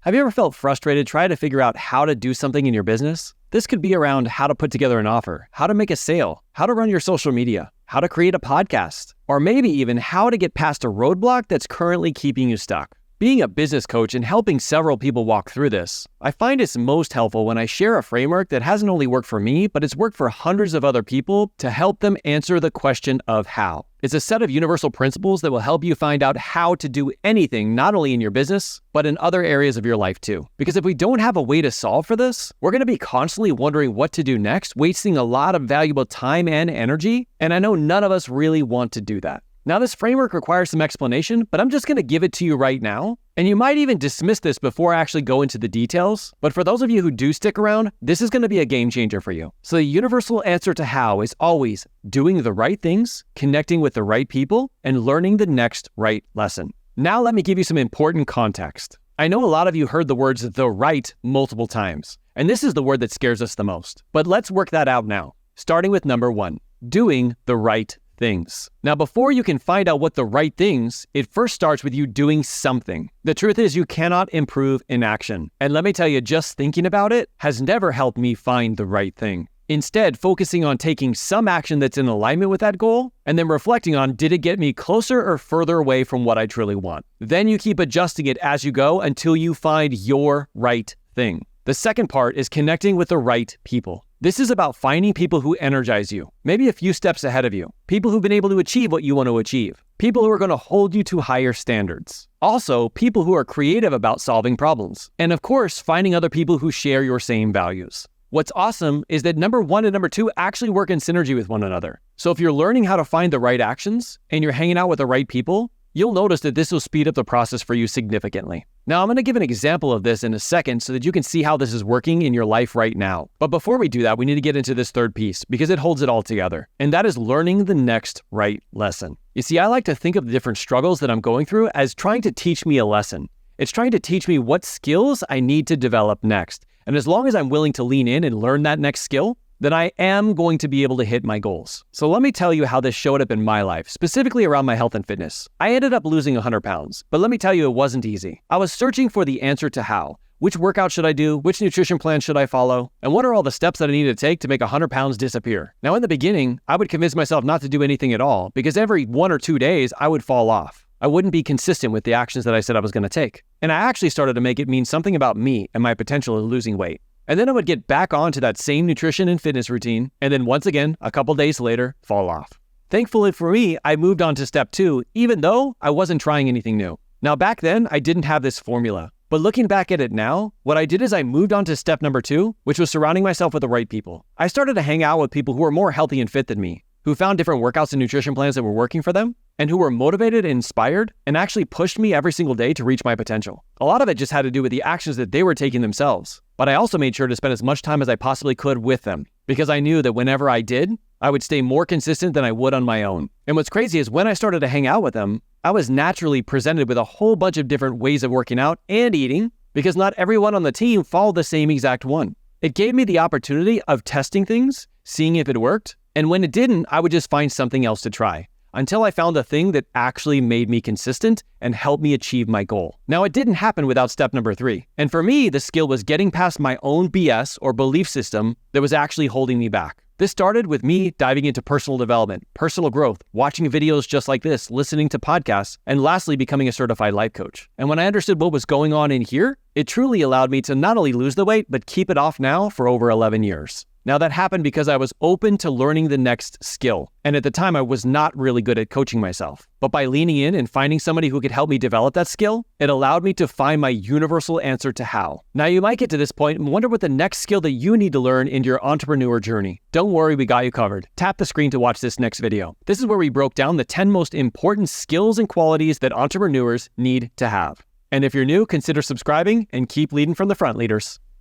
Have you ever felt frustrated trying to figure out how to do something in your business? This could be around how to put together an offer, how to make a sale, how to run your social media, how to create a podcast, or maybe even how to get past a roadblock that's currently keeping you stuck. Being a business coach and helping several people walk through this, I find it's most helpful when I share a framework that hasn't only worked for me, but it's worked for hundreds of other people to help them answer the question of how. It's a set of universal principles that will help you find out how to do anything, not only in your business, but in other areas of your life too. Because if we don't have a way to solve for this, we're going to be constantly wondering what to do next, wasting a lot of valuable time and energy, and I know none of us really want to do that. Now, this framework requires some explanation, but I'm just going to give it to you right now. And you might even dismiss this before I actually go into the details. But for those of you who do stick around, this is going to be a game changer for you. So the universal answer to how is always doing the right things, connecting with the right people, and learning the next right lesson. Now, let me give you some important context. I know a lot of you heard the words "the right" multiple times, and this is the word that scares us the most. But let's work that out now, starting with number 1, doing the right things. Now, before you can find out what the right things, it first starts with you doing something. The truth is you cannot improve inaction. And let me tell you, just thinking about it has never helped me find the right thing. Instead, focusing on taking some action that's in alignment with that goal, and then reflecting on, did it get me closer or further away from what I truly want? Then you keep adjusting it as you go until you find your right thing. The second part is connecting with the right people. This is about finding people who energize you, maybe a few steps ahead of you, people who've been able to achieve what you want to achieve, people who are going to hold you to higher standards. Also, people who are creative about solving problems. And of course, finding other people who share your same values. What's awesome is that number 1 and number 2 actually work in synergy with one another. So if you're learning how to find the right actions and you're hanging out with the right people, you'll notice that this will speed up the process for you significantly. Now, I'm going to give an example of this in a second so that you can see how this is working in your life right now. But before we do that, we need to get into this third piece because it holds it all together. And that is learning the next right lesson. You see, I like to think of the different struggles that I'm going through as trying to teach me a lesson. It's trying to teach me what skills I need to develop next. And as long as I'm willing to lean in and learn that next skill, then I am going to be able to hit my goals. So let me tell you how this showed up in my life, specifically around my health and fitness. I ended up losing 100 pounds, but let me tell you, it wasn't easy. I was searching for the answer to how. Which workout should I do? Which nutrition plan should I follow? And what are all the steps that I need to take to make 100 pounds disappear? Now, in the beginning, I would convince myself not to do anything at all because every 1 or 2 days, I would fall off. I wouldn't be consistent with the actions that I said I was going to take. And I actually started to make it mean something about me and my potential of losing weight. And then I would get back onto that same nutrition and fitness routine, and then once again, a couple days later, fall off. Thankfully for me, I moved on to step 2, even though I wasn't trying anything new. Now back then, I didn't have this formula. But looking back at it now, what I did is I moved on to step number 2, which was surrounding myself with the right people. I started to hang out with people who were more healthy and fit than me, who found different workouts and nutrition plans that were working for them, and who were motivated and inspired and actually pushed me every single day to reach my potential. A lot of it just had to do with the actions that they were taking themselves. But I also made sure to spend as much time as I possibly could with them because I knew that whenever I did, I would stay more consistent than I would on my own. And what's crazy is when I started to hang out with them, I was naturally presented with a whole bunch of different ways of working out and eating because not everyone on the team followed the same exact one. It gave me the opportunity of testing things, seeing if it worked, and when it didn't, I would just find something else to try until I found a thing that actually made me consistent and helped me achieve my goal. Now, it didn't happen without step number 3. And for me, the skill was getting past my own BS or belief system that was actually holding me back. This started with me diving into personal development, personal growth, watching videos just like this, listening to podcasts, and lastly, becoming a certified life coach. And when I understood what was going on in here, it truly allowed me to not only lose the weight, but keep it off now for over 11 years. Now that happened because I was open to learning the next skill. And at the time, I was not really good at coaching myself. But by leaning in and finding somebody who could help me develop that skill, it allowed me to find my universal answer to how. Now you might get to this point and wonder what the next skill that you need to learn in your entrepreneur journey. Don't worry, we got you covered. Tap the screen to watch this next video. This is where we broke down the 10 most important skills and qualities that entrepreneurs need to have. And if you're new, consider subscribing and keep leading from the front, leaders.